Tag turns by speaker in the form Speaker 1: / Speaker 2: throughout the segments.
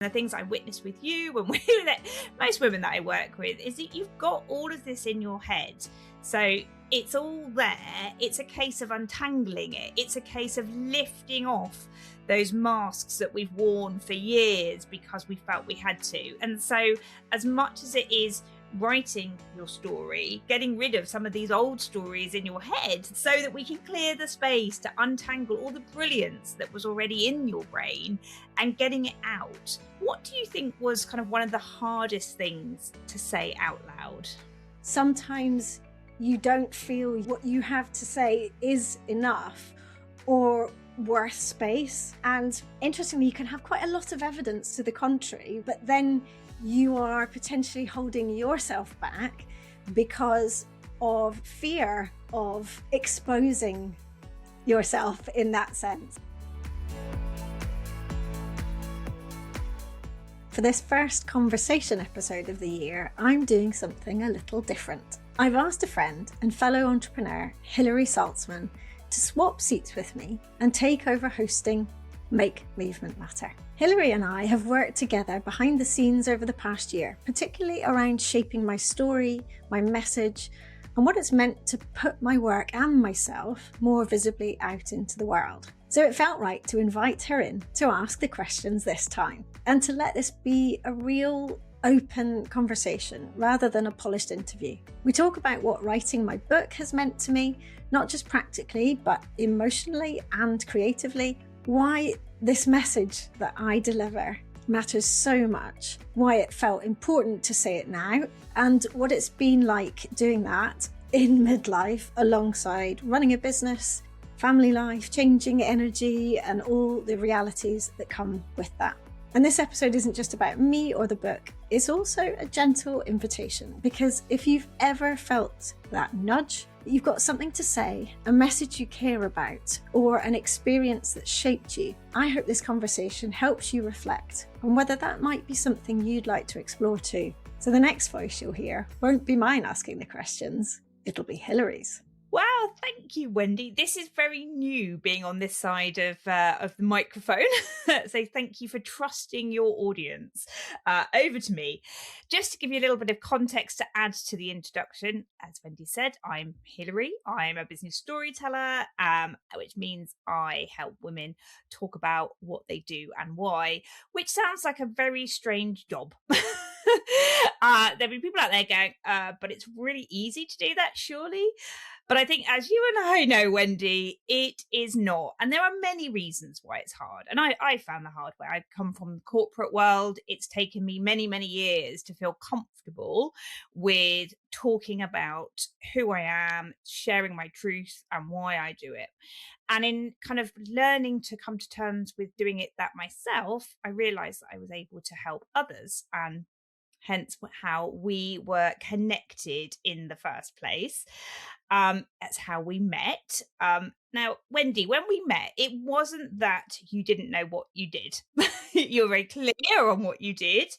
Speaker 1: The things I witness with you and most women that I work with is that you've got all of this in your head. So it's all there. It's a case of untangling it. It's a case of lifting off those masks that we've worn for years because we felt we had to. And so as much as it is writing your story, getting rid of some of these old stories in your head so that we can clear the space to untangle all the brilliance that was already in your brain and getting it out. What do you think was kind of one of the hardest things to say out loud?
Speaker 2: Sometimes you don't feel what you have to say is enough or worth space. And interestingly, you can have quite a lot of evidence to the contrary, but then you are potentially holding yourself back because of fear of exposing yourself in that sense. For this first conversation episode of the year, I'm doing something a little different. I've asked a friend and fellow entrepreneur, Hilary Salzman, to swap seats with me and take over hosting Make Movement Matter. Hilary and I have worked together behind the scenes over the past year, particularly around shaping my story, my message, and what it's meant to put my work and myself more visibly out into the world. So it felt right to invite her in to ask the questions this time, and to let this be a real open conversation rather than a polished interview. We talk about what writing my book has meant to me, not just practically, but emotionally and creatively, why this message that I deliver matters so much, why it felt important to say it now, and what it's been like doing that in midlife alongside running a business, family life, changing energy, and all the realities that come with that. And this episode isn't just about me or the book, it's also a gentle invitation, because if you've ever felt that nudge, you've got something to say, a message you care about, or an experience that shaped you, I hope this conversation helps you reflect on whether that might be something you'd like to explore too. So the next voice you'll hear won't be mine asking the questions, it'll be Hilary's.
Speaker 1: Wow, thank you, Wendy. This is very new, being on this side of the microphone. So thank you for trusting your audience over to me. Just to give you a little bit of context to add to the introduction, as Wendy said, I'm Hilary. I'm a business storyteller, which means I help women talk about what they do and why, which sounds like a very strange job. There'll be people out there going, but it's really easy to do that, surely. But I think, as you and I know, Wendy, it is not. And there are many reasons why it's hard. And I found the hard way. I come from the corporate world. It's taken me many, many years to feel comfortable with talking about who I am, sharing my truth and why I do it. And in kind of learning to come to terms with doing it that myself, I realized that I was able to help others, and hence how we were connected in the first place. That's how we met. Now, Wendy, when we met, it wasn't that you didn't know what you did. You were very clear on what you did,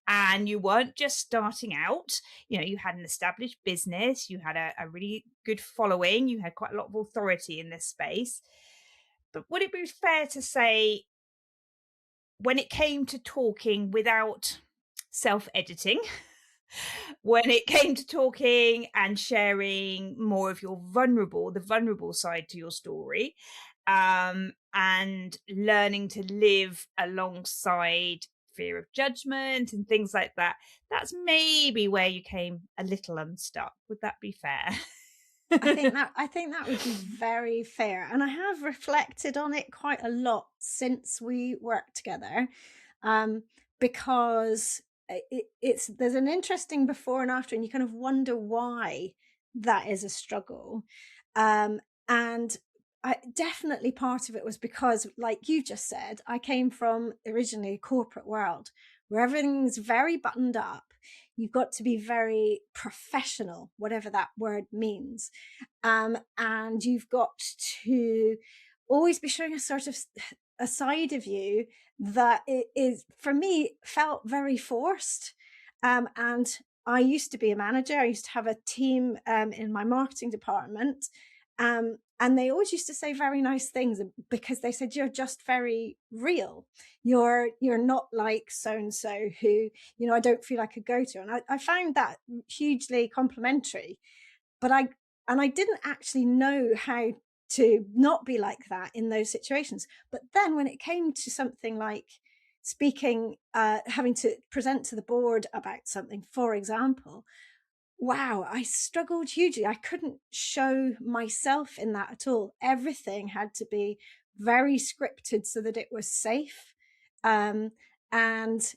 Speaker 1: and you weren't just starting out. You know, you had an established business, you had a really good following, you had quite a lot of authority in this space. But would it be fair to say, when it came to talking without self-editing, when it came to talking and sharing more of the vulnerable side to your story, and learning to live alongside fear of judgment and things like that, that's maybe where you came a little unstuck. Would that be fair?
Speaker 2: I think that would be very fair. And I have reflected on it quite a lot since we worked together, because there's an interesting before and after, and you kind of wonder why that is a struggle. And definitely part of it was because, like you just said, I came from originally a corporate world where everything's very buttoned up. You've got to be very professional, whatever that word means. And you've got to always be showing a side of you that is, for me, felt very forced. And I used to be a manager. I used to have a team in my marketing department. And And they always used to say very nice things because they said, you're just very real. You're not like so-and-so who, I don't feel I could go to. And I found that hugely complimentary. But I didn't actually know how to not be like that in those situations. But then when it came to something like speaking, having to present to the board about something, for example, wow, I struggled hugely. I couldn't show myself in that at all. Everything had to be very scripted so that it was safe. And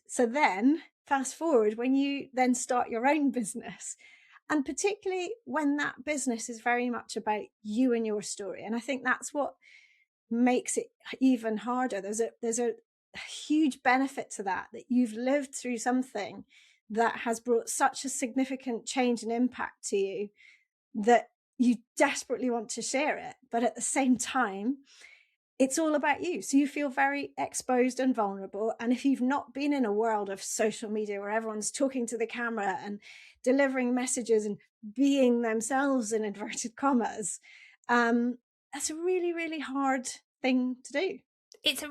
Speaker 2: so then fast forward, when you then start your own business, and particularly when that business is very much about you and your story. And I think that's what makes it even harder. There's a huge benefit to that you've lived through something that has brought such a significant change and impact to you that you desperately want to share it. But at the same time, it's all about you. So you feel very exposed and vulnerable. And if you've not been in a world of social media where everyone's talking to the camera and delivering messages and being themselves in inverted commas, that's a really, really hard thing to do.
Speaker 1: It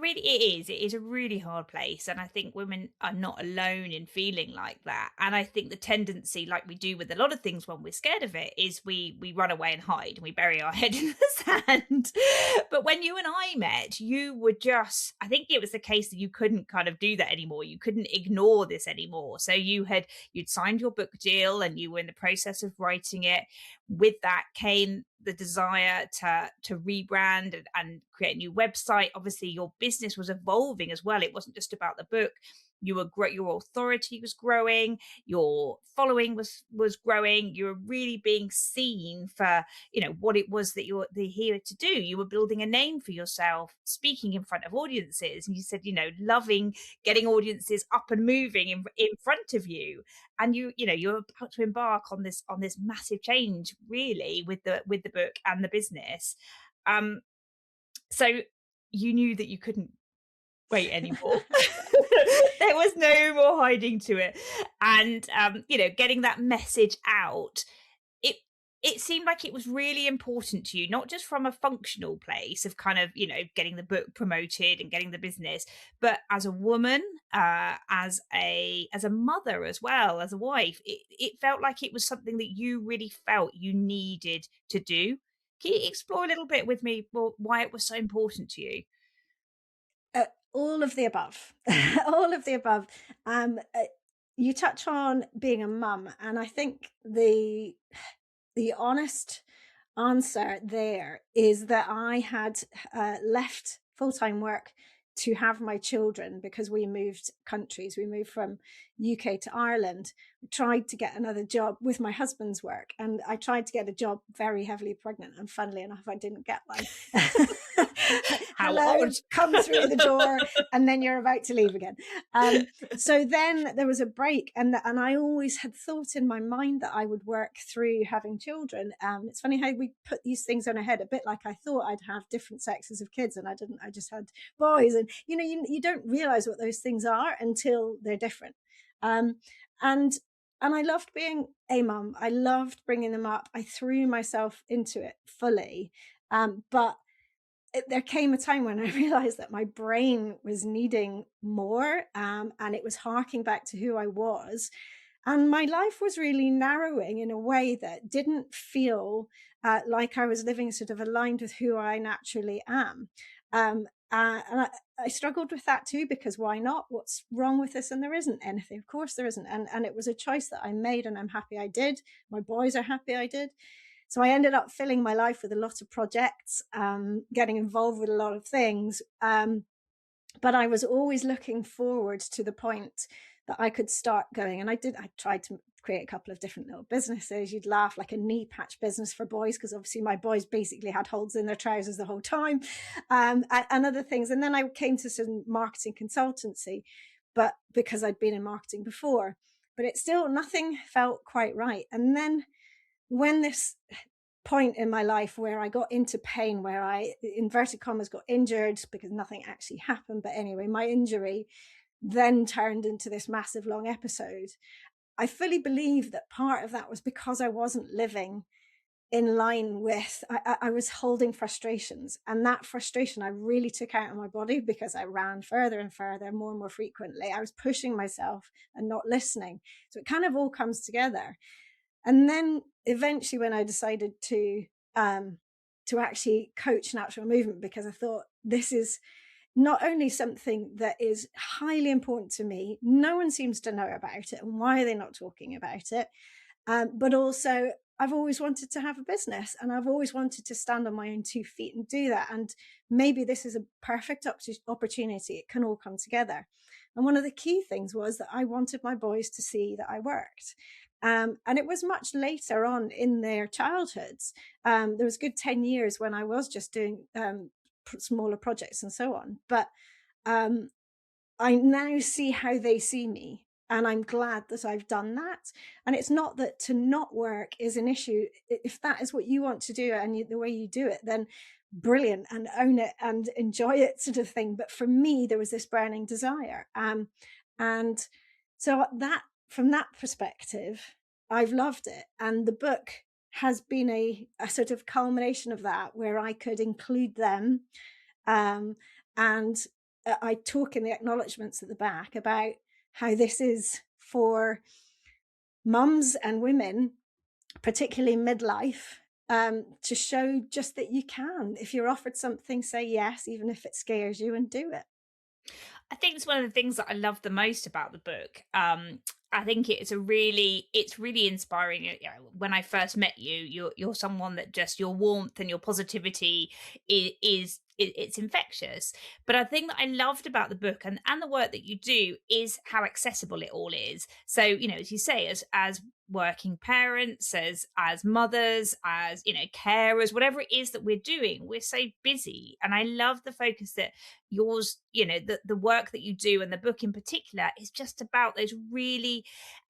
Speaker 1: is a really hard place, and I think women are not alone in feeling like that. And I think the tendency, like we do with a lot of things when we're scared of it, is we run away and hide and we bury our head in the sand. But when you and I met, you were just, I think it was the case that you couldn't kind of do that anymore. You couldn't ignore this anymore. So you'd signed your book deal and you were in the process of writing it. With that came the desire to rebrand and create a new website. Obviously, your business was evolving as well. It wasn't just about the book. Your authority was growing, your following was growing. You were really being seen for what it was that you're here to do. You were building a name for yourself, speaking in front of audiences, and you said loving getting audiences up and moving in front of you. And you're about to embark on this massive change, really, with the book and the business. So you knew that you couldn't wait anymore. There was no more hiding to it. And getting that message out, it seemed like it was really important to you, not just from a functional place of kind of getting the book promoted and getting the business, but as a woman, as a mother as well, as a wife. It felt like it was something that you really felt you needed to do. Can you explore a little bit with me why it was so important to you?
Speaker 2: All of the above. All of the above. You touch on being a mum, and I think the honest answer there is that I had left full-time work to have my children because we moved countries. We moved from UK to Ireland. We tried to get another job with my husband's work, and I tried to get a job very heavily pregnant, and funnily enough, I didn't get one. Hello, come through the door, and then you're about to leave again. So then there was a break, and I always had thought in my mind that I would work through having children. It's funny how we put these things on our head, a bit like I thought I'd have different sexes of kids, and I didn't. I just had boys, and you don't realize what those things are until they're different. And I loved being a mum. I loved bringing them up. I threw myself into it fully. But there came a time when I realized that my brain was needing more, and it was harking back to who I was. And my life was really narrowing in a way that didn't feel like I was living sort of aligned with who I naturally am. And I struggled with that too, because why not? What's wrong with this? And there isn't anything. Of course there isn't. And it was a choice that I made, and I'm happy I did. My boys are happy I did. So I ended up filling my life with a lot of projects, getting involved with a lot of things. But I was always looking forward to the point that I could start going. And I tried to create a couple of different little businesses. You'd laugh, like a knee patch business for boys, because obviously my boys basically had holes in their trousers the whole time, and other things. And then I came to some marketing consultancy, but because I'd been in marketing before, but it still, nothing felt quite right. And then when this point in my life where I got into pain, where I, inverted commas, got injured, because nothing actually happened, but anyway, my injury then turned into this massive long episode. I fully believe that part of that was because I wasn't living in line with, I was holding frustrations, and that frustration I really took out on my body because I ran further and further, more and more frequently. I was pushing myself and not listening. So it kind of all comes together. And then eventually when I decided to actually coach natural movement, because I thought this is not only something that is highly important to me, no one seems to know about it, and why are they not talking about it? But also, I've always wanted to have a business, and I've always wanted to stand on my own 2 feet and do that. And maybe this is a perfect opportunity. It can all come together. And one of the key things was that I wanted my boys to see that I worked. And it was much later on in their childhoods. There was a good 10 years when I was just doing smaller projects and so on. But I now see how they see me. And I'm glad that I've done that. And it's not that to not work is an issue. If that is what you want to do and the way you do it, then brilliant, and own it and enjoy it, sort of thing. But for me, there was this burning desire. And so that, from that perspective, I've loved it. And the book has been a sort of culmination of that, where I could include them. And I talk in the acknowledgements at the back about how this is for mums and women, particularly midlife, to show just that you can. If you're offered something, say yes, even if it scares you, and do it.
Speaker 1: I think it's one of the things that I love the most about the book. I think it's really inspiring. You know, when I first met you, you're someone that just, your warmth and your positivity is it's infectious. But I think that I loved about the book and the work that you do is how accessible it all is. So, you know, as you say, as working parents, as mothers, as, you know, carers, whatever it is that we're doing, we're so busy. And I love the focus that yours, you know, the work that you do, and the book in particular, is just about those really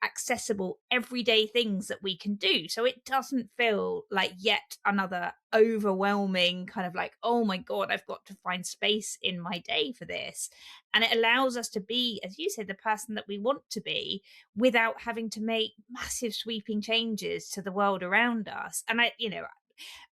Speaker 1: accessible everyday things that we can do. So it doesn't feel like yet another overwhelming kind of like, oh my God, I've got to find space in my day for this. And it allows us to be, as you said, the person that we want to be, without having to make massive sweeping changes to the world around us. And I, you know,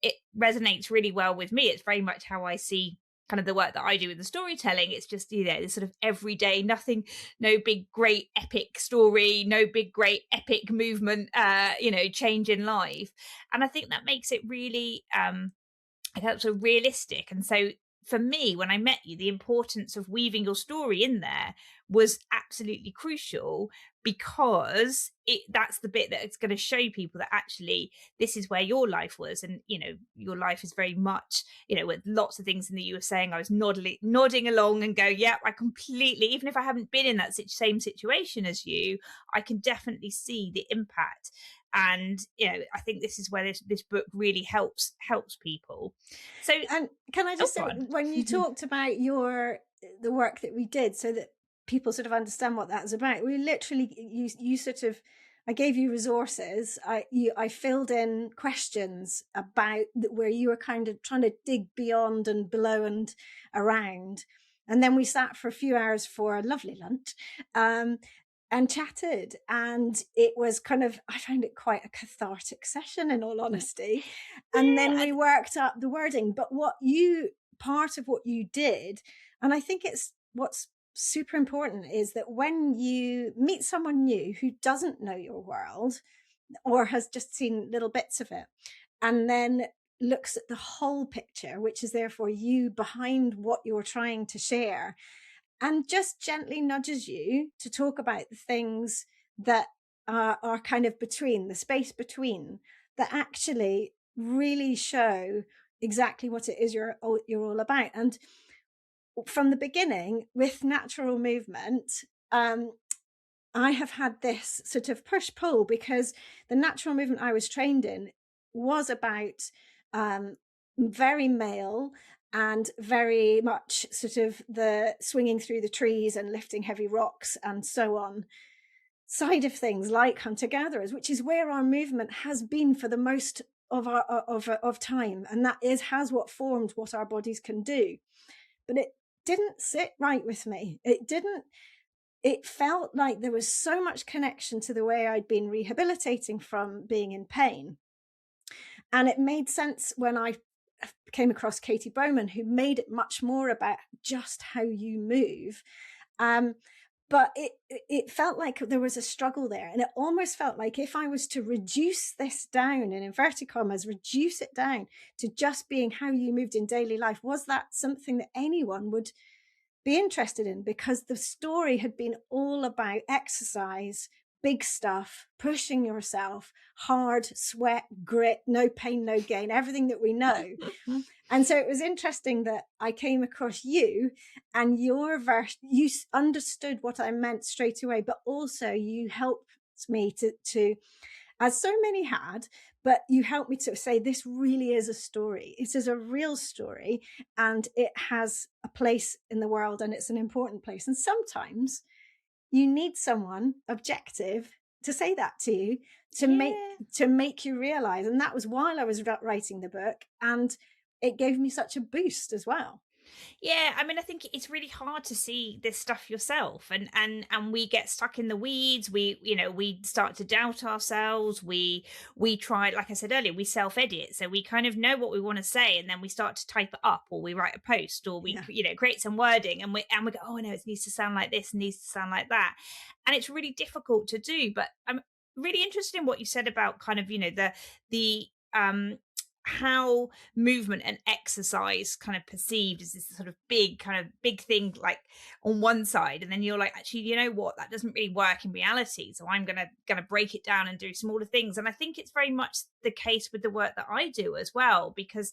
Speaker 1: it resonates really well with me. It's very much how I see kind of the work that I do with the storytelling. It's just, you know, this sort of everyday, nothing, no big, great, epic story, no big, great, epic movement, you know, change in life. And I think that makes it really, it helps so realistic. And so for me, when I met you, the importance of weaving your story in there was absolutely crucial, because that's the bit that it's going to show people that actually this is where your life was. And, you know, your life is very much, you know, with lots of things in that you were saying, I was nodding along and go, yeah, I completely, even if I haven't been in that same situation as you, I can definitely see the impact. And, you know, I think this is where this book really helps people. So,
Speaker 2: and can I just say, when you talked about the work that we did, so that people sort of understand what that's about, we literally, you sort of, I gave you resources. I filled in questions about where you were kind of trying to dig beyond and below and around. And then we sat for a few hours for a lovely lunch. And chatted, and it was kind of, I found it quite a cathartic session, in all honesty. And then we worked up the wording. But part of what you did, and I think it's what's super important, is that when you meet someone new who doesn't know your world, or has just seen little bits of it, and then looks at the whole picture, which is therefore you behind what you're trying to share, and just gently nudges you to talk about the things that are kind of between, the space between, that actually really show exactly what it is you're all about. And from the beginning, with natural movement, I have had this sort of push-pull, because the natural movement I was trained in was about very male, and very much sort of the swinging through the trees and lifting heavy rocks and so on side of things, like hunter-gatherers, which is where our movement has been for the most of time, and that has what formed what our bodies can do. But it didn't sit right with me. It felt like there was so much connection to the way I'd been rehabilitating from being in pain. And it made sense when I came across Katie Bowman, who made it much more about just how you move. But it felt like there was a struggle there. And it almost felt like if I was to reduce this down, in inverted commas, reduce it down to just being how you moved in daily life, was that something that anyone would be interested in? Because the story had been all about exercise, big stuff, pushing yourself, hard, sweat, grit, no pain, no gain, everything that we know. And so it was interesting that I came across you and your version, you understood what I meant straight away, but also you helped me to, as so many had, but you helped me to say, this really is a story. It is a real story and it has a place in the world and it's an important place. And sometimes you need someone objective to say that to you, to make you realize. And that was while I was writing the book, and it gave me such a boost as well.
Speaker 1: Yeah, I mean, I think it's really hard to see this stuff yourself, and we get stuck in the weeds. We start to doubt ourselves. We try, like I said earlier, we self-edit, so we kind of know what we want to say, and then we start to type it up, or we write a post, or we create some wording, and we go, oh no, it needs to sound like this, needs to sound like that, and it's really difficult to do. But I'm really interested in what you said about kind of the how movement and exercise kind of perceived as this sort of big thing, like on one side, and then you're like, actually, you know what, that doesn't really work in reality, so I'm gonna break it down and do smaller things. And I think it's very much the case with the work that I do as well, because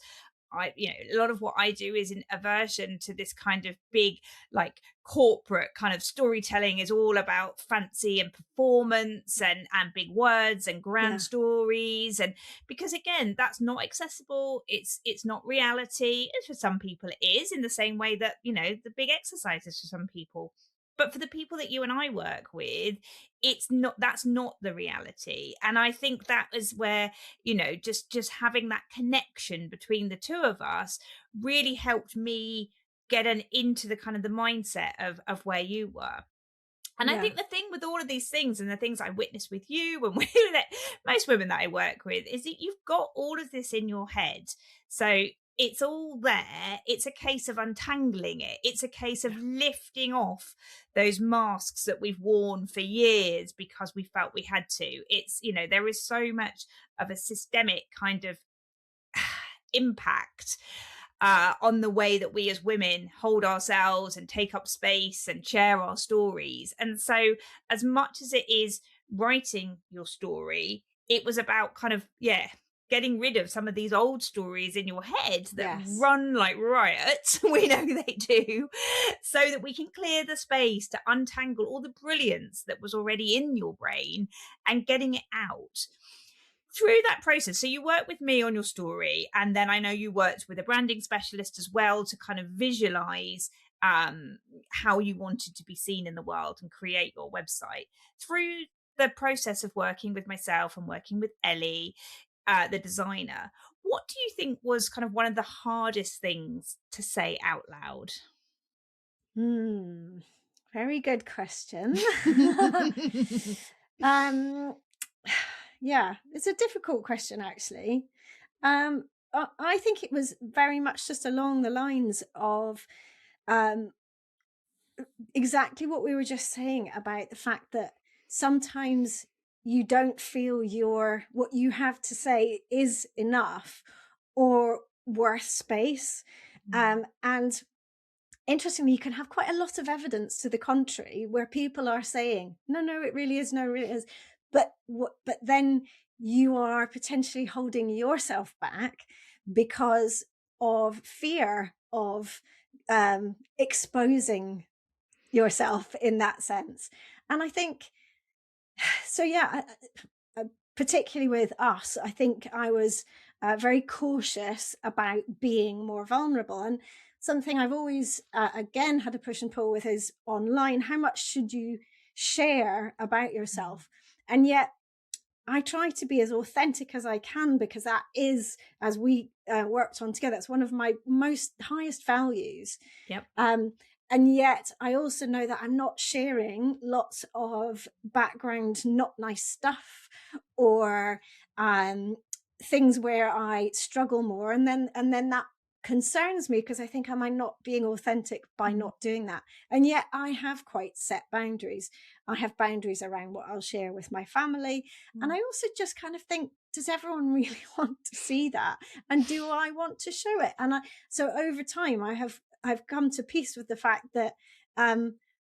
Speaker 1: a lot of what I do is an aversion to this kind of big, like, corporate kind of storytelling is all about fancy and performance and big words and grand stories. And because again, that's not accessible. It's not reality. And for some people it is, in the same way that, the big exercises for some people. But for the people that you and I work with, that's not the reality. And I think that is where, just having that connection between the two of us really helped me get into the kind of the mindset of where you were. And I think the thing with all of these things, and the things I witnessed with you and with most women that I work with, is that you've got all of this in your head. So it's all there. It's a case of untangling it. It's a case of lifting off those masks that we've worn for years because we felt we had to. It's, there is so much of a systemic kind of impact on the way that we as women hold ourselves and take up space and share our stories. And so as much as it is writing your story, it was about kind of, getting rid of some of these old stories in your head that run like riot. We know they do, so that we can clear the space to untangle all the brilliance that was already in your brain and getting it out through that process. So you worked with me on your story, and then I know you worked with a branding specialist as well to kind of visualize how you wanted to be seen in the world and create your website. Through the process of working with myself and working with Ellie, the designer, what do you think was kind of one of the hardest things to say out loud?
Speaker 2: Very good question. Yeah, it's a difficult question, actually. I think it was very much just along the lines of exactly what we were just saying about the fact that sometimes you don't feel what you have to say is enough or worth space. And interestingly, you can have quite a lot of evidence to the contrary, where people are saying, no, it really is. No, it really is. But then you are potentially holding yourself back because of fear of exposing yourself in that sense. And I think, so particularly with us, I think I was very cautious about being more vulnerable. And something I've always, again, had a push and pull with is online. How much should you share about yourself? And yet I try to be as authentic as I can, because that is, as we worked on together, it's one of my highest values.
Speaker 1: Yep.
Speaker 2: And yet I also know that I'm not sharing lots of background, not nice stuff, or things where I struggle more, and then that concerns me, because I think, am I not being authentic by
Speaker 1: Mm.
Speaker 2: not doing that? And yet I have quite set boundaries. I have boundaries around what I'll share with my family. And I
Speaker 1: Mm.
Speaker 2: also just kind of think, does everyone really want to see that? And do I want to show it? And so over time, I've come to peace with the fact that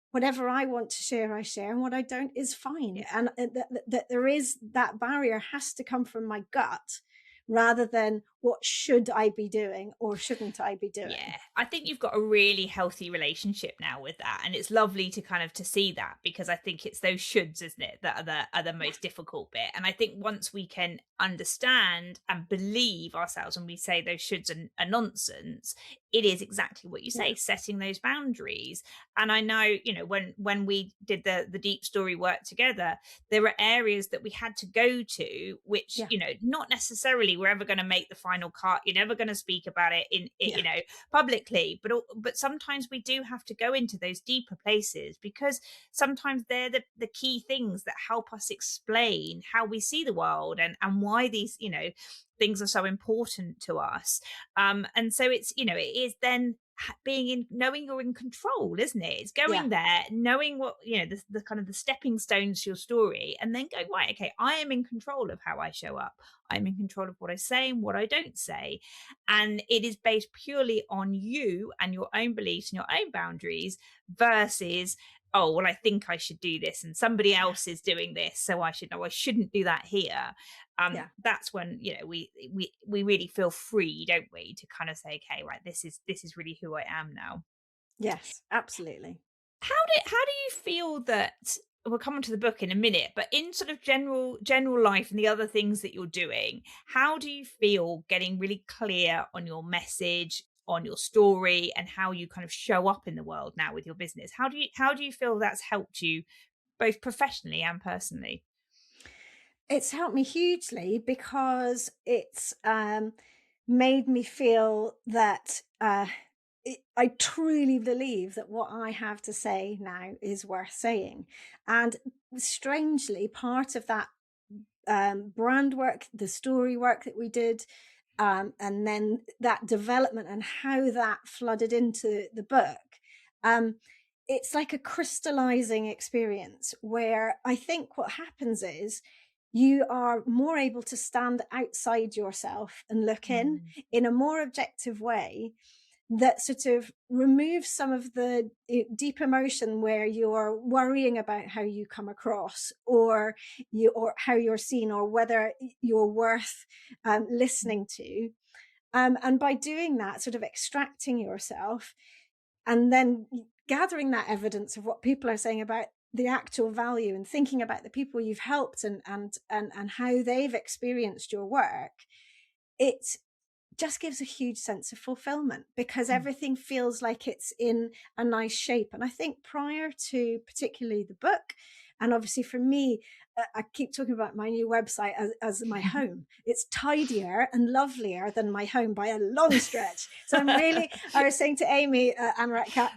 Speaker 2: whatever I want to share, I share, and what I don't is fine.
Speaker 1: Yeah.
Speaker 2: And that there is that barrier has to come from my gut, rather than what should I be doing or shouldn't I be doing.
Speaker 1: Yeah, I think you've got a really healthy relationship now with that, and it's lovely to kind of to see that, because I think it's those shoulds, isn't it, that are the
Speaker 2: Yeah,
Speaker 1: most difficult bit. And I think once we can understand and believe ourselves when we say those shoulds are nonsense, it is exactly what you
Speaker 2: yeah,
Speaker 1: say, setting those boundaries. And I know, you know, when we did the deep story work together, there were areas that we had to go to, which,
Speaker 2: yeah,
Speaker 1: you know, not necessarily we're ever going to make the final cut. You're never going to speak about it in it,
Speaker 2: yeah,
Speaker 1: you know, publicly, but sometimes we do have to go into those deeper places, because sometimes they're the key things that help us explain how we see the world, and why these, you know, things are so important to us. And so it's, you know, it is then being in, knowing you're in control, isn't it? It's
Speaker 2: yeah,
Speaker 1: going there, knowing what, you know, the kind of the stepping stones to your story, and then going, right, okay, I am in control of how I show up. I'm in control of what I say and what I don't say. And it is based purely on you and your own beliefs and your own boundaries, versus, oh, well, I think I should do this and somebody
Speaker 2: yeah,
Speaker 1: else is doing this, so I should know I shouldn't do that here.
Speaker 2: yeah.
Speaker 1: That's when, you know, we really feel free, don't we, to kind of say, okay, right, this is really who I am now.
Speaker 2: Yes, absolutely.
Speaker 1: How do you feel that, we'll come on to the book in a minute, but in sort of general life and the other things that you're doing, how do you feel getting really clear on your message, on your story, and how you kind of show up in the world now with your business? How do you feel that's helped you both professionally and personally?
Speaker 2: It's helped me hugely, because it's made me feel that I truly believe that what I have to say now is worth saying. And strangely, part of that brand work, the story work that we did, and then that development and how that flooded into the book. Um, it's like a crystallizing experience, where I think what happens is you are more able to stand outside yourself and look
Speaker 1: Mm.
Speaker 2: in a more objective way, that sort of removes some of the deep emotion where you're worrying about how you come across, or how you're seen, or whether you're worth listening to. And by doing that, sort of extracting yourself, and then gathering that evidence of what people are saying about the actual value, and thinking about the people you've helped, and how they've experienced your work, it just gives a huge sense of fulfillment, because
Speaker 1: Mm.
Speaker 2: everything feels like it's in a nice shape. And I think prior to particularly the book, and obviously for me, I keep talking about my new website as my home. It's tidier and lovelier than my home by a long stretch. So I was saying to Amy and Ratka,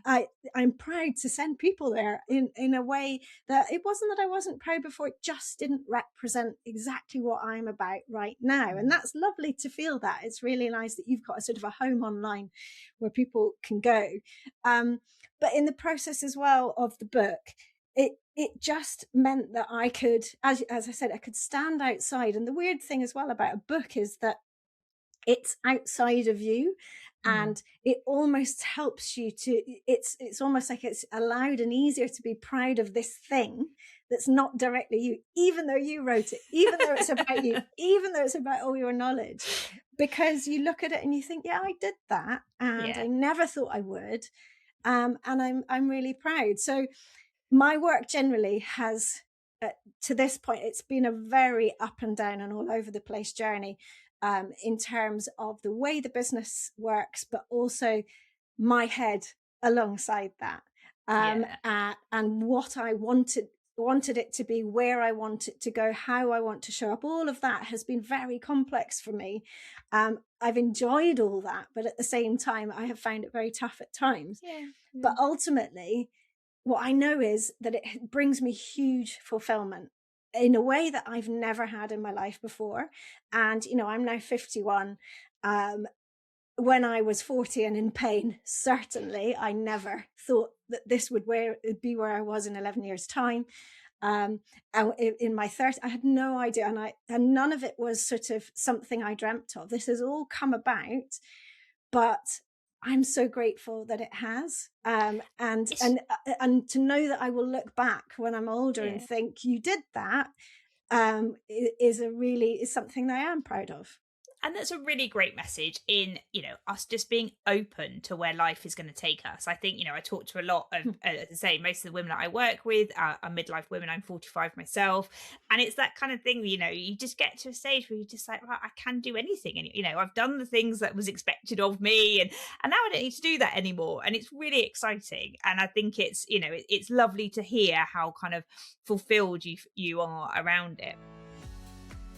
Speaker 2: I'm proud to send people there in a way that it wasn't that I wasn't proud before, it just didn't represent exactly what I'm about right now. And
Speaker 1: Mm.
Speaker 2: that's lovely to feel that. It's really nice that you've got a sort of a home online where people can go. But in the process as well of the book, it just meant that I could, as I said, I could stand outside. And the weird thing as well about a book is that it's outside of you,
Speaker 1: Mm.
Speaker 2: and it almost helps you to, it's almost like it's allowed and easier to be proud of this thing that's not directly you, even though you wrote it, even though it's about you, even though it's about all your knowledge, because you look at it and you think, yeah, I did that, and
Speaker 1: Yeah.
Speaker 2: I never thought I would. And I'm really proud. So my work generally has, to this point, it's been a very up and down and all over the place journey, in terms of the way the business works, but also my head alongside that,
Speaker 1: Yeah.
Speaker 2: and what I wanted it to be, where I want it to go, how I want to show up. All of that has been very complex for me. I've enjoyed all that, but at the same time, I have found it very tough at times.
Speaker 1: Yeah. Yeah.
Speaker 2: But ultimately, what I know is that it brings me huge fulfillment. in a way that I've never had in my life before. And, you know, I'm now 51. When I was 40 and in pain, certainly I never thought that this would be where I was in 11 years' time. In my 30s, I had no idea, and none of it was sort of something I dreamt of. This has all come about, but I'm so grateful that it has. And to know that I will look back when I'm older and think you did that is something that I am proud of.
Speaker 1: And that's a really great message in, you know, us just being open to where life is going to take us. I think, you know, I talk to a lot of, as I say, most of the women that I work with are midlife women. I'm 45 myself. And it's that kind of thing, you know, you just get to a stage where you're just like, right, I can do anything. And, you know, I've done the things that was expected of me. And now I don't need to do that anymore. And it's really exciting. And I think it's, you know, it's lovely to hear how kind of fulfilled you are around it.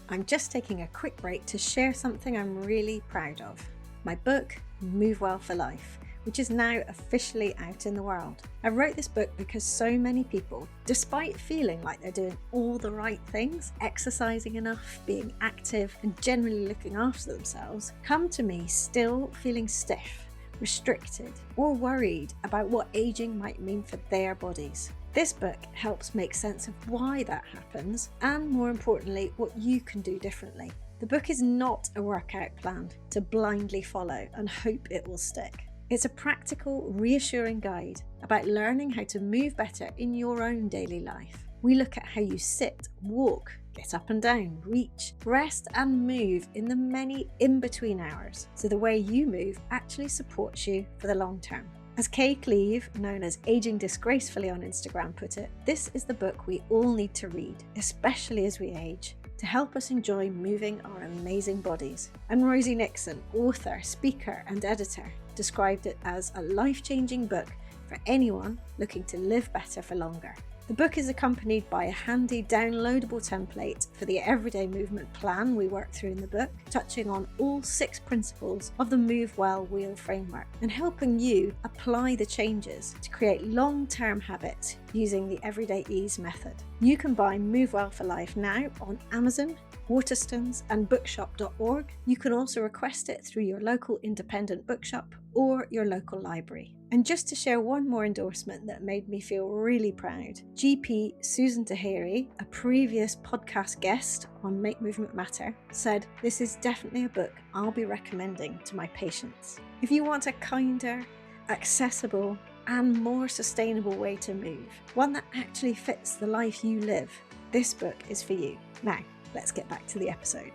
Speaker 2: I'm just taking a quick break to share something I'm really proud of. My book, Move Well for Life, which is now officially out in the world. I wrote this book because so many people, despite feeling like they're doing all the right things, exercising enough, being active, and generally looking after themselves, come to me still feeling stiff, restricted, or worried about what aging might mean for their bodies. This book helps make sense of why that happens and, more importantly, what you can do differently. The book is not a workout plan to blindly follow and hope it will stick. It's a practical, reassuring guide about learning how to move better in your own daily life. We look at how you sit, walk, get up and down, reach, rest and move in the many in-between hours, so the way you move actually supports you for the long term. As Kay Cleave, known as Aging Disgracefully on Instagram, put it, this is the book we all need to read, especially as we age, to help us enjoy moving our amazing bodies. And Rosie Nixon, author, speaker and editor, described it as a life-changing book for anyone looking to live better for longer. The book is accompanied by a handy downloadable template for the everyday movement plan we work through in the book, touching on all 6 principles of the Move Well Wheel framework and helping you apply the changes to create long-term habits using the Everyday Ease method. You can buy Move Well for Life now on Amazon, Waterstones and bookshop.org. You can also request it through your local independent bookshop or your local library. And just to share one more endorsement that made me feel really proud, GP Susan Tahiri, a previous podcast guest on Make Movement Matter, said, "This is definitely a book I'll be recommending to my patients. If you want a kinder, accessible and more sustainable way to move, one that actually fits the life you live, this book is for you." Now, let's get back to the episode.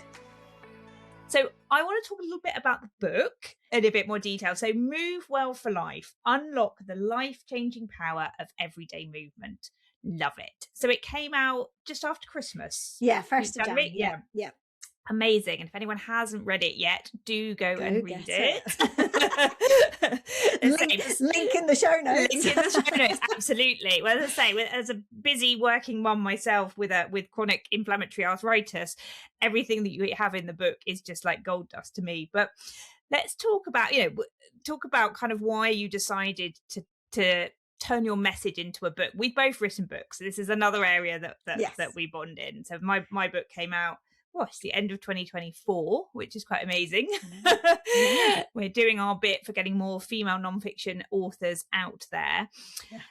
Speaker 1: So I want to talk a little bit about the book in a bit more detail. So Move Well for Life, Unlock the Life-Changing Power of Everyday Movement. Love it. So it came out just after Christmas.
Speaker 2: Yeah, 1st of January. Yeah.
Speaker 1: Amazing. And if anyone hasn't read it yet, do go and read it.
Speaker 2: link in the show notes.
Speaker 1: Link in the show notes, absolutely. Well, as I say, as a busy working mum myself with chronic inflammatory arthritis, everything that you have in the book is just like gold dust to me. But let's talk about kind of why you decided to turn your message into a book. We've both written books. So this is another area that we bond in. So my book came out, it's the end of 2024, which is quite amazing. Yeah. We're doing our bit for getting more female nonfiction authors out there. Yeah.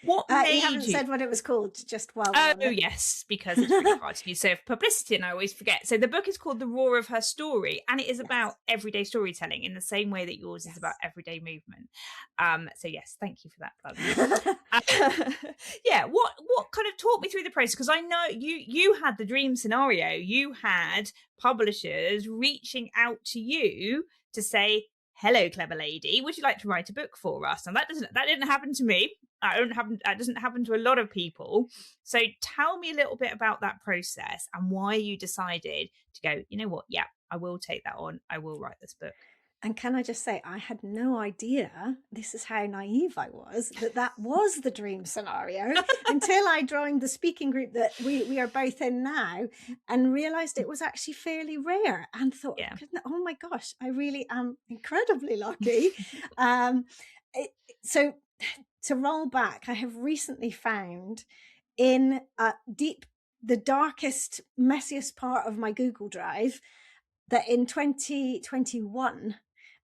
Speaker 1: What made
Speaker 2: you haven't said what it was called, just while
Speaker 1: yes, because it's really hard to use. So publicity, and I always forget. So the book is called The Roar of Her Story, and it is about everyday storytelling in the same way that yours is about everyday movement. So yes, thank you for that plug. Yeah, what kind of talk me through the process? Because I know you had the dream scenario. You had publishers reaching out to you to say, "Hello, clever lady, would you like to write a book for us?" And that didn't happen to me. That doesn't happen to a lot of people. So tell me a little bit about that process and why you decided to go, you know what? Yeah, I will take that on. I will write this book.
Speaker 2: And can I just say, I had no idea, this is how naive I was, that was the dream scenario until I joined the speaking group that we are both in now and realised it was actually fairly rare and thought, oh my gosh, I really am incredibly lucky. So to roll back, I have recently found in deep the darkest, messiest part of my Google Drive, that in 2021,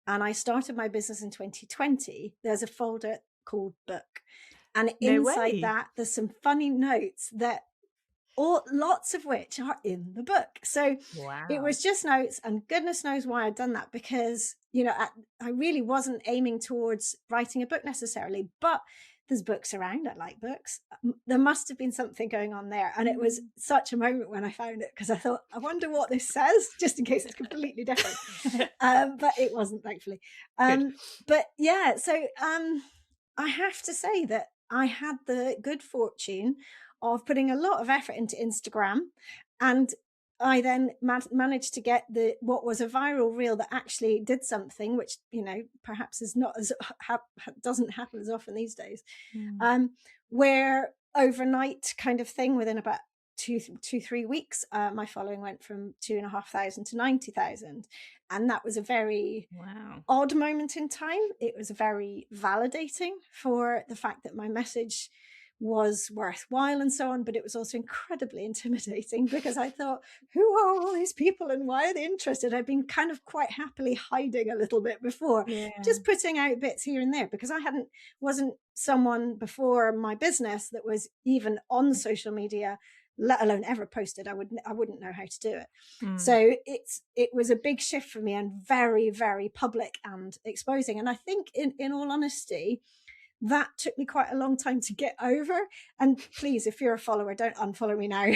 Speaker 2: and I started my business in 2020, there's a folder called book. And
Speaker 1: No
Speaker 2: inside
Speaker 1: way.
Speaker 2: that, there's some funny notes that lots of which are in the book. So it
Speaker 1: Wow.
Speaker 2: was just notes, and goodness knows why I'd done that, because, I really wasn't aiming towards writing a book necessarily, but there's books around. I like books. There must have been something going on there. And it was such a moment when I found it, because I thought, I wonder what this says, just in case it's completely different. But it wasn't, thankfully.
Speaker 1: Good.
Speaker 2: But yeah, so I have to say that I had the good fortune of putting a lot of effort into Instagram, and I then managed to get what was a viral reel that actually did something, which perhaps is not as doesn't happen as often these days. Where overnight kind of thing, within about 3 weeks, my following went from 2,500 to 90,000, and that was a very
Speaker 1: Wow.
Speaker 2: odd moment in time. It was very validating for the fact that my message was worthwhile and so on, but it was also incredibly intimidating, because I thought, who are all these people and why are they interested? I'd been kind of quite happily hiding a little bit before,
Speaker 1: Yeah.
Speaker 2: just putting out bits here and there, because I wasn't someone before my business that was even on social media, let alone ever posted. I wouldn't know how to do it. So it was a big shift for me, and very, very public and exposing. And I think in all honesty, that took me quite a long time to get over. And please, if you're a follower, don't unfollow me now.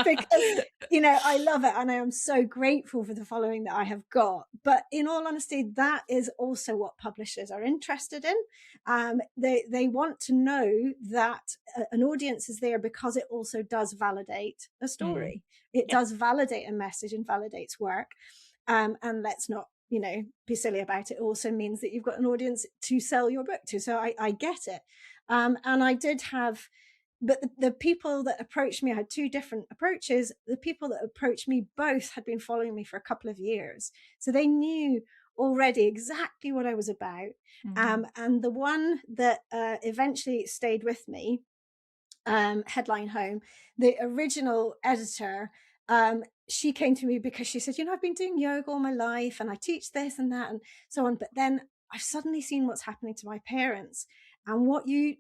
Speaker 2: Because, I love it, and I am so grateful for the following that I have got. But in all honesty, that is also what publishers are interested in. They want to know that an audience is there, because it also does validate a story. It does validate a message and validates work. And let's not be silly about it. It also means that you've got an audience to sell your book to. So I get it. And I did have, but the people that approached me, I had two different approaches. The people that approached me both had been following me for a couple of years, so they knew already exactly what I was about. And the one that eventually stayed with me, Headline Home, the original editor, she came to me because she said, I've been doing yoga all my life, and I teach this and that and so on. But then I've suddenly seen what's happening to my parents, and what you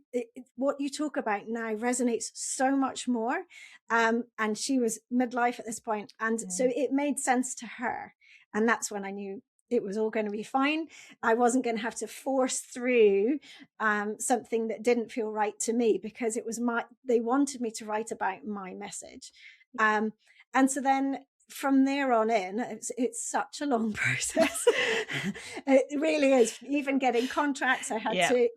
Speaker 2: talk about now resonates so much more. And she was midlife at this point, and so it made sense to her. And that's when I knew it was all going to be fine. I wasn't going to have to force through something that didn't feel right to me, because it was they wanted me to write about my message. And so then from there on in, it's such a long process. It really is. Even getting contracts, I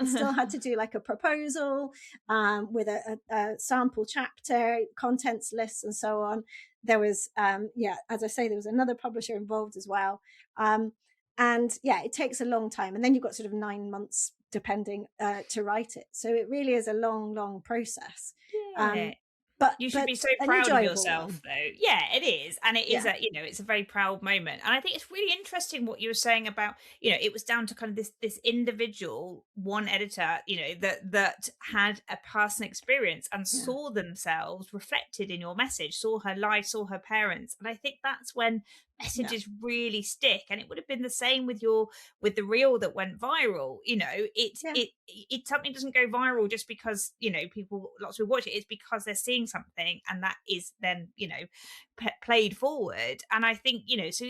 Speaker 2: still had to do like a proposal with a sample chapter, contents lists, and so on. There was, as I say, there was another publisher involved as well. And it takes a long time. And then you've got sort of 9 months, depending, to write it. So it really is a long, long process. But
Speaker 1: you should be so
Speaker 2: an
Speaker 1: proud of
Speaker 2: enjoyable
Speaker 1: yourself,
Speaker 2: one.
Speaker 1: though. Yeah, it is. And it is it's a very proud moment. And I think it's really interesting what you were saying about, it was down to kind of this individual, one editor, that had a personal experience and saw themselves reflected in your message, saw her life, saw her parents. And I think that's when messages really stick. And it would have been the same with the reel that went viral. It something doesn't go viral just because lots of people watch it. It's because they're seeing something, and that is then played forward. And I think so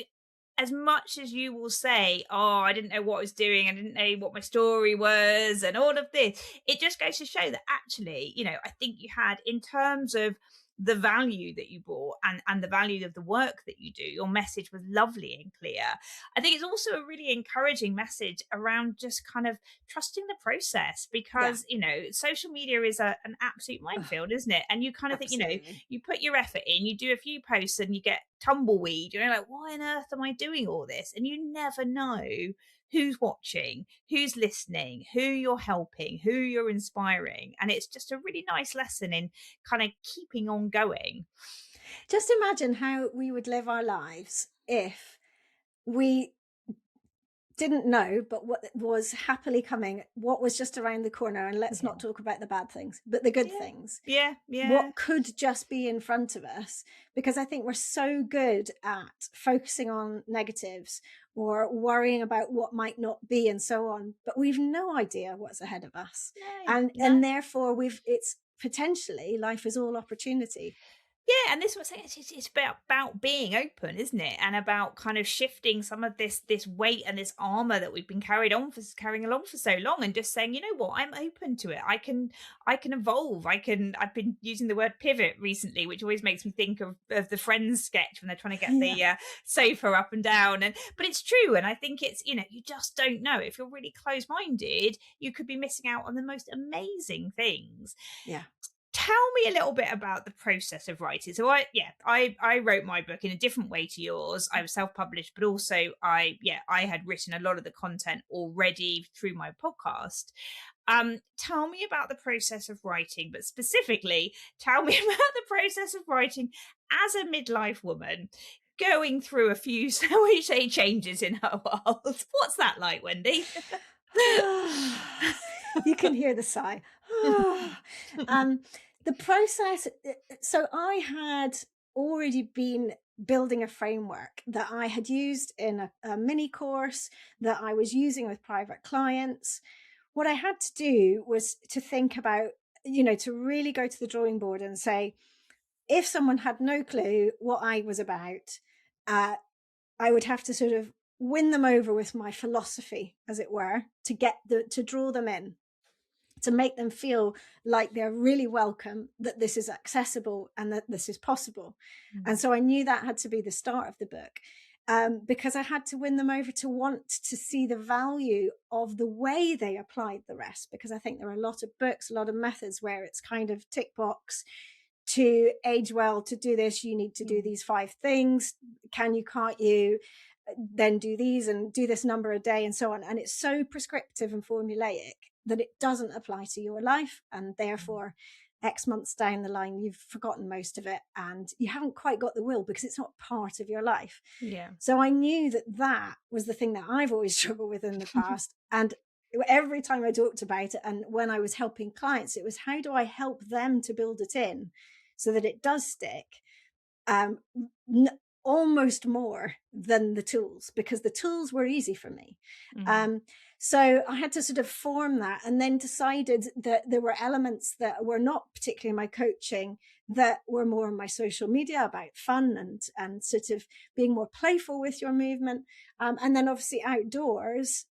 Speaker 1: as much as you will say, oh, I didn't know what I was doing, I didn't know what my story was, and all of this, it just goes to show that actually, I think you had, in terms of the value that you brought and the value of the work that you do, your message was lovely and clear. I think it's also a really encouraging message around just kind of trusting the process, because social media is an absolute minefield, isn't it? And you kind of think, you put your effort in, you do a few posts and you get tumbleweed, you're like, why on earth am I doing all this? And you never know who's watching, who's listening, who you're helping, who you're inspiring. And it's just a really nice lesson in kind of keeping on going.
Speaker 2: Just imagine how we would live our lives if we didn't know, but what was happily coming, what was just around the corner, and let's not talk about the bad things, but the good things.
Speaker 1: Yeah.
Speaker 2: What could just be in front of us, because I think we're so good at focusing on negatives or worrying about what might not be and so on, but we've no idea what's ahead of us.
Speaker 1: No.
Speaker 2: And therefore it's potentially, life is all opportunity.
Speaker 1: Yeah, and this is what I'm saying, it's about being open, isn't it? And about kind of shifting some of this weight and this armor that we've been carrying along for so long, and just saying, you know what, I'm open to it. I can evolve. I've been using the word pivot recently, which always makes me think of the Friends sketch when they're trying to get the sofa up and down. But it's true, and I think it's, you just don't know. If you're really close-minded, you could be missing out on the most amazing things.
Speaker 2: Yeah.
Speaker 1: Tell me a little bit about the process of writing. So I wrote my book in a different way to yours. I was self-published, but also I had written a lot of the content already through my podcast. Tell me about the process of writing, but specifically tell me about the process of writing as a midlife woman going through a few, shall we say, changes in her world. What's that like, Wendy?
Speaker 2: You can hear the sigh. The process, so I had already been building a framework that I had used in a mini course that I was using with private clients. What I had to do was to think about, to really go to the drawing board and say, if someone had no clue what I was about, I would have to sort of win them over with my philosophy, as it were, to draw them in, to make them feel like they're really welcome, that this is accessible and that this is possible. Mm-hmm. And so I knew that had to be the start of the book, because I had to win them over to want to see the value of the way they applied the rest. Because I think there are a lot of books, a lot of methods where it's kind of tick box. To age well, to do this, you need to do these 5 things. Can you, can't you? Then do these and do this number a day and so on. And it's so prescriptive and formulaic that it doesn't apply to your life. And therefore, X months down the line, you've forgotten most of it and you haven't quite got the will because it's not part of your life.
Speaker 1: Yeah.
Speaker 2: So I knew that was the thing that I've always struggled with in the past. And every time I talked about it, and when I was helping clients, it was, how do I help them to build it in so that it does stick? Almost more than the tools, because the tools were easy for me. So I had to sort of form that, and then decided that there were elements that were not particularly in my coaching, that were more on my social media, about fun and sort of being more playful with your movement. And then obviously outdoors,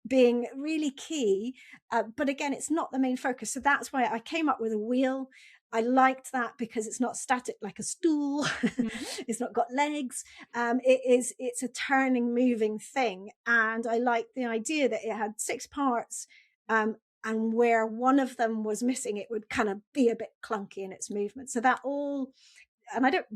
Speaker 2: being really key. But again, it's not the main focus. So that's why I came up with a wheel. I liked that because it's not static like a stool. It's not got legs. It's a turning, moving thing. And I liked the idea that it had 6 parts. And where one of them was missing, it would kind of be a bit clunky in its movement. So that all, and I don't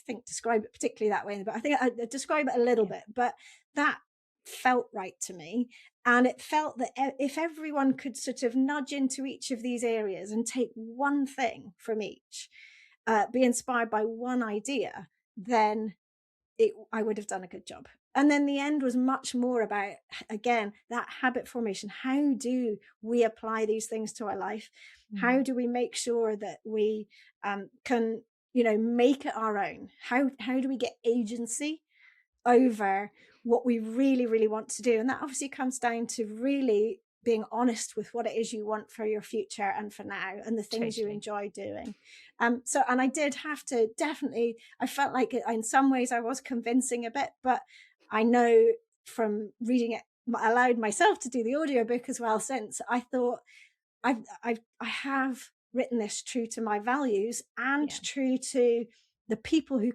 Speaker 2: think describe it particularly that way, but I think I describe it a little bit, but that felt right to me. And it felt that if everyone could sort of nudge into each of these areas and take one thing from each, be inspired by one idea, then I would have done a good job. And then the end was much more about, again, that habit formation. How do we apply these things to our life? How do we make sure that we can, make it our own? How do we get agency over what we really, really want to do? And that obviously comes down to really being honest with what it is you want for your future and for now, and the things you enjoy doing. And I did have to definitely, I felt like in some ways I was convincing a bit, but I know from reading it, I allowed myself to do the audiobook as well since. I thought I have written this true to my values and true to the people who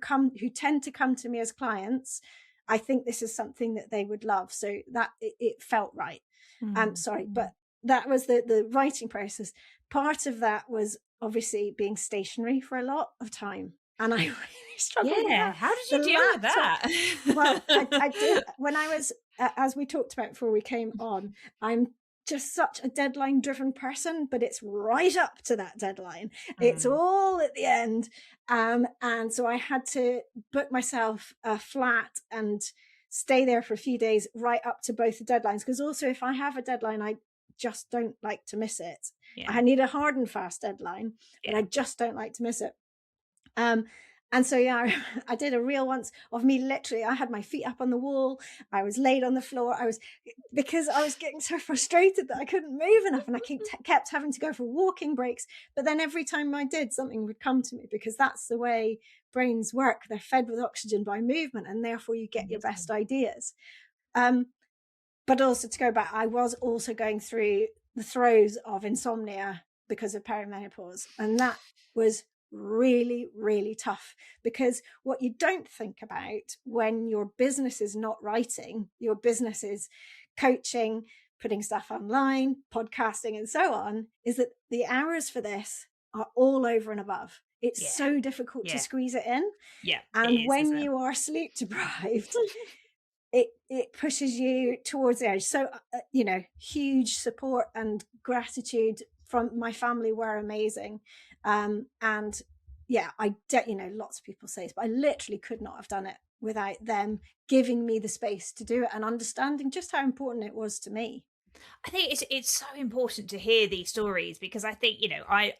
Speaker 2: tend to come to me as clients. I think this is something that they would love. So that it felt right. But that was the writing process. Part of that was obviously being stationary for a lot of time. And I really struggled with that.
Speaker 1: How did you deal with that?
Speaker 2: Well, I did. When I was, as we talked about before we came on, I'm just such a deadline driven person, but it's right up to that deadline. It's all at the end. And so I had to book myself a flat and stay there for a few days right up to both the deadlines. Because also if I have a deadline, I just don't like to miss it.
Speaker 1: Yeah.
Speaker 2: I need a hard and fast deadline, but I just don't like to miss it. And so, yeah, I did a reel once of me literally, I had my feet up on the wall. I was laid on the floor. Because I was getting so frustrated that I couldn't move enough, and I kept having to go for walking breaks. But then every time I did, something would come to me, because that's the way brains work. They're fed with oxygen by movement, and therefore you get your best ideas. But also, to go back, I was also going through the throes of insomnia because of perimenopause. And that was really, really tough, because what you don't think about when your business is not writing, your business is coaching, putting stuff online, podcasting, and so on, is that the hours for this are all over and above. It's so difficult to squeeze it in.
Speaker 1: Yeah.
Speaker 2: And when you are sleep deprived, it pushes you towards the edge. So, huge support and gratitude from my family were amazing. And yeah, lots of people say this, but I literally could not have done it without them giving me the space to do it and understanding just how important it was to me.
Speaker 1: I think it's so important to hear these stories, because I think,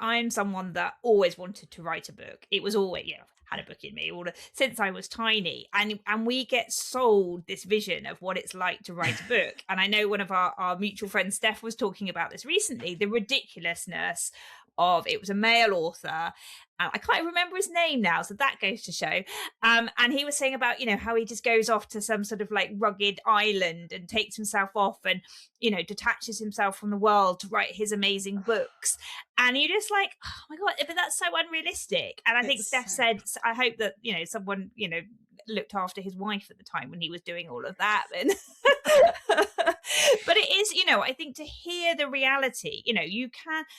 Speaker 1: I'm someone that always wanted to write a book. It was always, had a book in me since I was tiny, and we get sold this vision of what it's like to write a book. And I know one of our mutual friends, Steph, was talking about this recently, the ridiculousness of, it was a male author. I can't remember his name now, so that goes to show. And he was saying about, how he just goes off to some sort of like rugged island and takes himself off and, detaches himself from the world to write his amazing books. And you're just like, oh my God, but that's so unrealistic. And I think Steph said, I hope that, someone, looked after his wife at the time when he was doing all of that. And but it is, I think to hear the reality,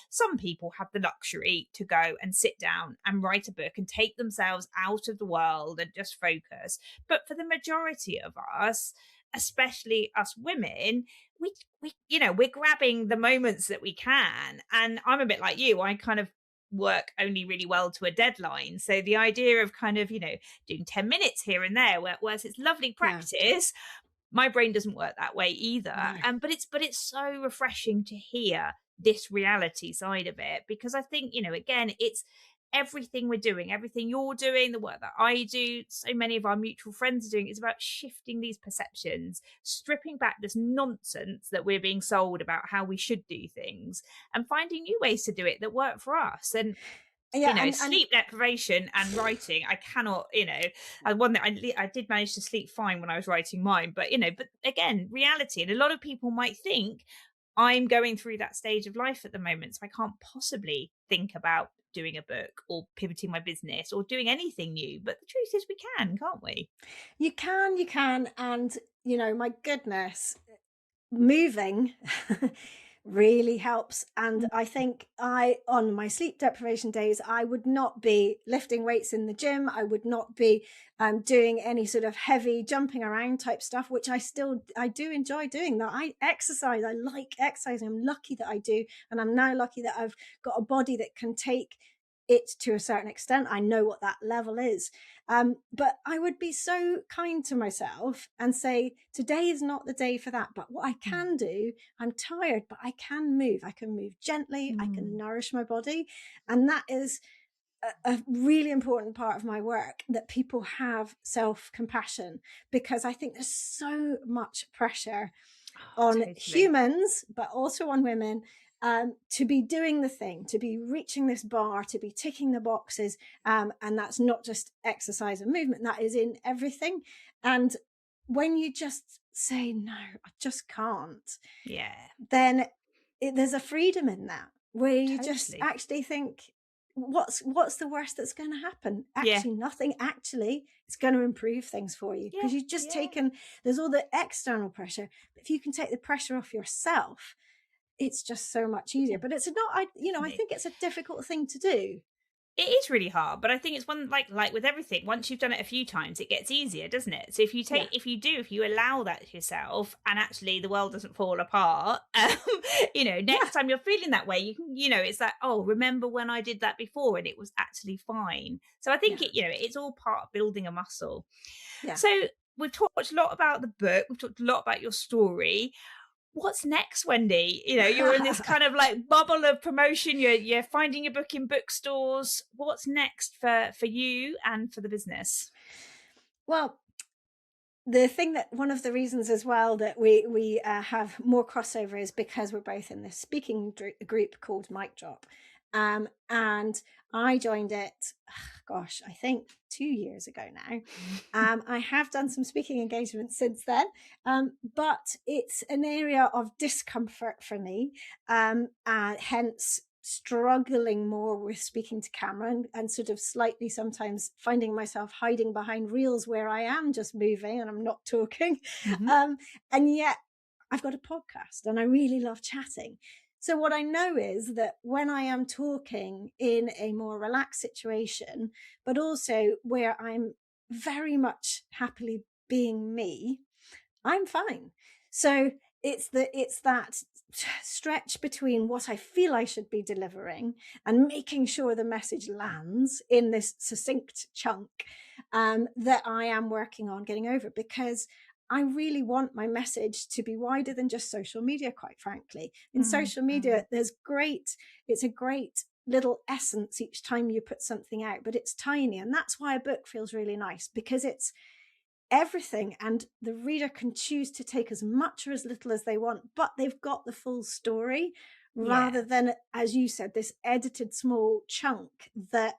Speaker 1: some people have the luxury to go and sit down and write a book and take themselves out of the world and just focus. But for the majority of us, especially us women, we're grabbing the moments that we can. And I'm a bit like you. I kind of work only really well to a deadline. So the idea of kind of, doing 10 minutes here and there, whereas it's lovely practice, my brain doesn't work that way either.
Speaker 2: No.
Speaker 1: But it's so refreshing to hear this reality side of it, because I think, again, it's everything we're doing, everything you're doing, the work that I do, so many of our mutual friends are doing, is about shifting these perceptions, stripping back this nonsense that we're being sold about how we should do things, and finding new ways to do it that work for us. And sleep deprivation and writing, I cannot, I did manage to sleep fine when I was writing mine, but again, reality. And a lot of people might think I'm going through that stage of life at the moment, so I can't possibly think about doing a book or pivoting my business or doing anything new. But the truth is we can, can't we?
Speaker 2: You can. And, my goodness, moving really helps. And I think on my sleep deprivation days, I would not be lifting weights in the gym. I would not be doing any sort of heavy jumping around type stuff, which I do enjoy doing. That I exercise. I like exercising. I'm lucky that I do. And I'm now lucky that I've got a body that can take it to a certain extent. I know what that level is. But I would be so kind to myself and say, today is not the day for that. But what I can do, I'm tired, but I can move. I can move gently. I can nourish my body. And that is a really important part of my work, that people have self-compassion, because I think there's so much pressure on humans, but also on women, to be doing the thing, to be reaching this bar, to be ticking the boxes. And that's not just exercise and movement, that is in everything. And when you just say, no, I just can't, then there's a freedom in that, where you just actually think, what's the worst that's going to happen? Actually, nothing. Actually, it's going to improve things for you, because you've just taken, there's all the external pressure, but if you can take the pressure off yourself, it's just so much easier. But it's not, I think it's a difficult thing to do.
Speaker 1: It is really hard, but I think it's one, like with everything, once you've done it a few times, it gets easier, doesn't it? So if you allow that to yourself, and actually the world doesn't fall apart, next time you're feeling that way, you can, it's like, oh, remember when I did that before and it was actually fine. So I think it's all part of building a muscle. Yeah. So we've talked a lot about the book. We've talked a lot about your story. What's next, Wendy? You know, you're in this kind of like bubble of promotion. You're finding your book in bookstores. What's next for you and for the business?
Speaker 2: Well, the thing that one of the reasons as well that we have more crossover is because we're both in this speaking group called Mic Drop. And I joined it, gosh, I think 2 years ago now. I have done some speaking engagements since then, but it's an area of discomfort for me, hence struggling more with speaking to camera and sort of slightly sometimes finding myself hiding behind reels where I am just moving and I'm not talking.
Speaker 1: Mm-hmm.
Speaker 2: And yet I've got a podcast and I really love chatting. So what I know is that when I am talking in a more relaxed situation, but also where I'm very much happily being me, I'm fine. So it's that stretch between what I feel I should be delivering and making sure the message lands in this succinct chunk that I am working on getting over, because I really want my message to be wider than just social media, quite frankly. In social media, it's a great little essence each time you put something out, but it's tiny. And that's why a book feels really nice, because it's everything and the reader can choose to take as much or as little as they want, but they've got the full story rather than, as you said, this edited small chunk that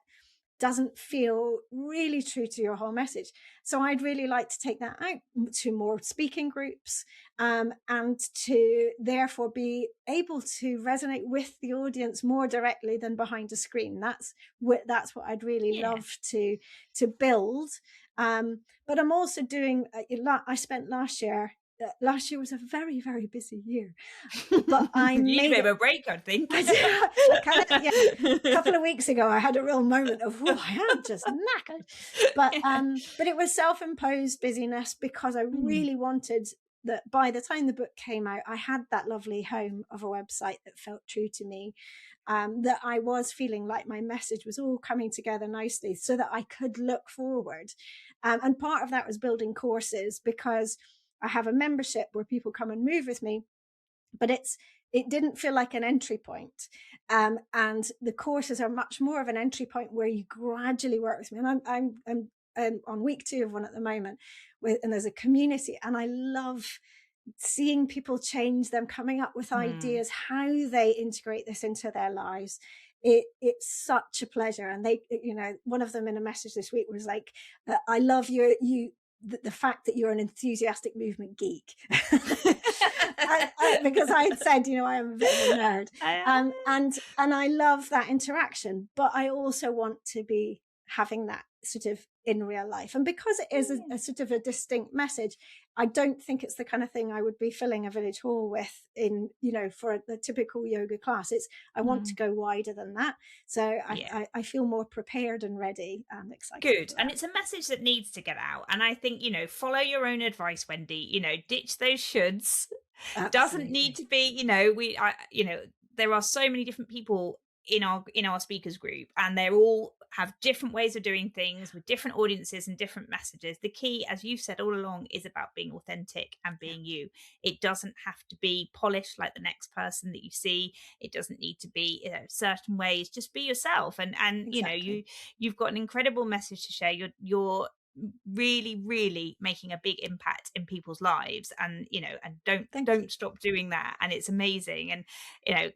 Speaker 2: doesn't feel really true to your whole message. So I'd really like to take that out to more speaking groups, and to therefore be able to resonate with the audience more directly than behind a screen. That's what I'd really love to build. But I'm also doing, I spent last year was a very, very busy year, but I
Speaker 1: made a break, I think.
Speaker 2: A couple of weeks ago, I had a real moment of, I am just knackered. But it was self-imposed busyness, because I really wanted that by the time the book came out, I had that lovely home of a website that felt true to me, that I was feeling like my message was all coming together nicely so that I could look forward. And part of that was building courses, because I have a membership where people come and move with me, but it didn't feel like an entry point. And the courses are much more of an entry point where you gradually work with me. And I'm on week 2 of one at the moment, and there's a community, and I love seeing people change, them coming up with ideas, how they integrate this into their lives. It's such a pleasure. And they, one of them in a message this week was like, I love the fact that you're an enthusiastic movement geek. Because I had said, I am a bit of a nerd, and I love that interaction, but I also want to be having that sort of in real life. And because it is a sort of a distinct message, I don't think it's the kind of thing I would be filling a village hall with for the typical yoga class. I want to go wider than that. So I feel more prepared and ready and excited.
Speaker 1: Good. And it's a message that needs to get out. And I think, follow your own advice, Wendy, ditch those shoulds. Absolutely. Doesn't need to be, there are so many different people in our speakers group, and they all have different ways of doing things with different audiences and different messages. The key, as you've said all along, is about being authentic and being you. It doesn't have to be polished like the next person that you see. It doesn't need to be certain ways. Just be yourself. And exactly. You've got an incredible message to share. You're really, really making a big impact in people's lives, and don't stop doing that. And it's amazing. And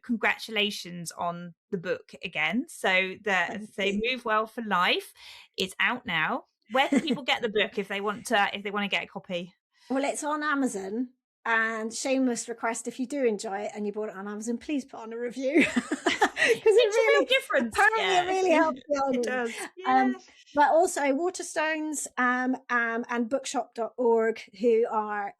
Speaker 1: congratulations on the book again. So they Move Well for Life is out now. Where can people get the book if they want to get a copy?
Speaker 2: Well, it's on Amazon. And shameless request, if you do enjoy it and you bought it on Amazon, please put on a review.
Speaker 1: Because it really difference.
Speaker 2: Apparently it really helps the audience.
Speaker 1: It does. Yeah.
Speaker 2: But also Waterstones and bookshop.org, who are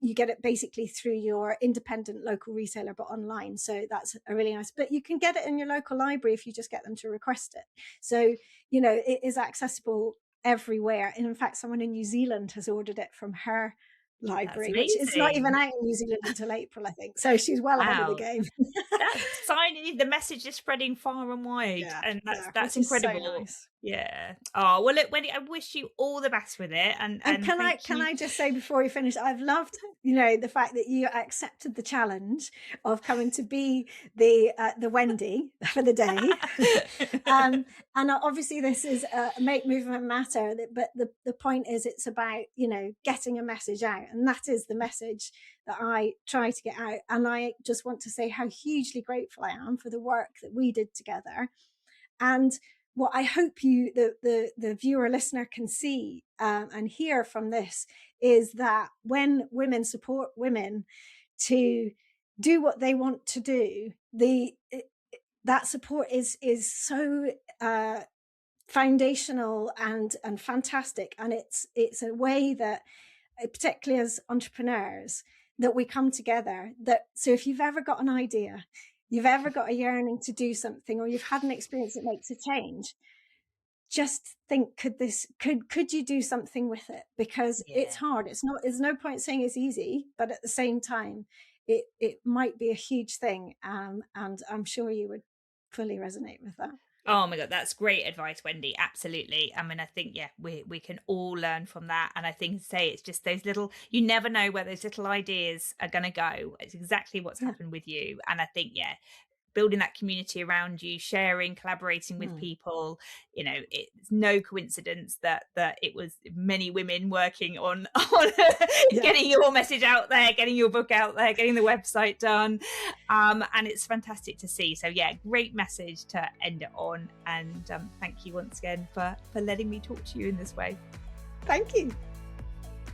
Speaker 2: you get it basically through your independent local retailer, but online. So that's a really nice, but you can get it in your local library if you just get them to request it. So, it is accessible everywhere. And in fact, someone in New Zealand has ordered it from her library, which is not even out in New Zealand until April, I think. So she's well ahead of the game.
Speaker 1: That's signing. The message is spreading far and wide, and that's incredible. So nice. Yeah. Oh well, look, Wendy, I wish you all the best with it. And
Speaker 2: can I just say before we finish, I've loved, the fact that you accepted the challenge of coming to be the Wendy for the day. And obviously this is Make Movement Matter, but the point is it's about getting a message out, and that is the message that I try to get out. And I just want to say how hugely grateful I am for the work that we did together. And what I hope the viewer listener can see and hear from this is that when women support women to do what they want to do, that support is so foundational and fantastic. And it's a way that, particularly as entrepreneurs, that we come together. So if you've ever got an idea, you've ever got a yearning to do something, or you've had an experience that makes a change, just think, could you do something with it? Because it's hard. There's no point saying it's easy, but at the same time, it might be a huge thing. And I'm sure you would fully resonate with that.
Speaker 1: Oh my God, that's great advice, Wendy. Absolutely. I mean, I think, we can all learn from that. And I think, it's just those little, you never know where those little ideas are going to go. It's exactly what's happened with you. And I think, building that community around you, sharing, collaborating with people, it's no coincidence that it was many women working on getting your message out there, getting your book out there, getting the website done. And it's fantastic to see. So great message to end it on. And thank you once again for letting me talk to you in this way.
Speaker 2: Thank you.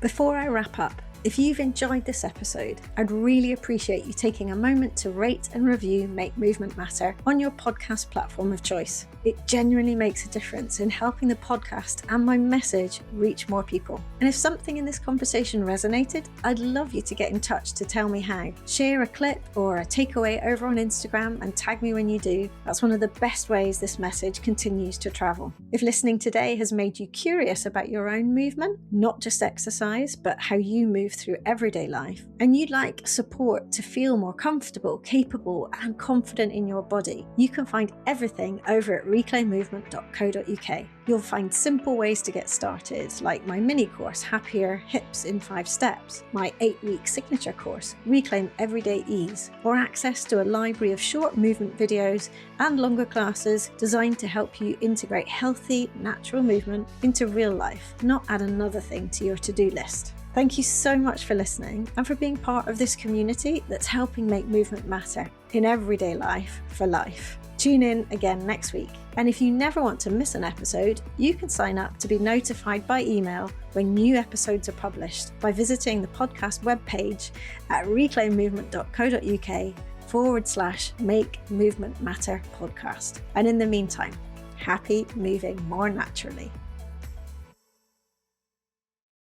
Speaker 2: Before I wrap up, if you've enjoyed this episode, I'd really appreciate you taking a moment to rate and review Make Movement Matter on your podcast platform of choice. It genuinely makes a difference in helping the podcast and my message reach more people. And if something in this conversation resonated, I'd love you to get in touch to tell me how. Share a clip or a takeaway over on Instagram and tag me when you do. That's one of the best ways this message continues to travel. If listening today has made you curious about your own movement, not just exercise, but how you move through everyday life, and you'd like support to feel more comfortable, capable, and confident in your body, you can find everything over at reclaimmovement.co.uk. You'll find simple ways to get started, like my mini course, Happier Hips in 5 Steps, my 8-week signature course, Reclaim Everyday Ease, or access to a library of short movement videos and longer classes designed to help you integrate healthy, natural movement into real life, not add another thing to your to-do list. Thank you so much for listening and for being part of this community that's helping make movement matter in everyday life for life. Tune in again next week. And if you never want to miss an episode, you can sign up to be notified by email when new episodes are published by visiting the podcast webpage at reclaimmovement.co.uk/Make Movement Matter podcast. And in the meantime, happy moving more naturally.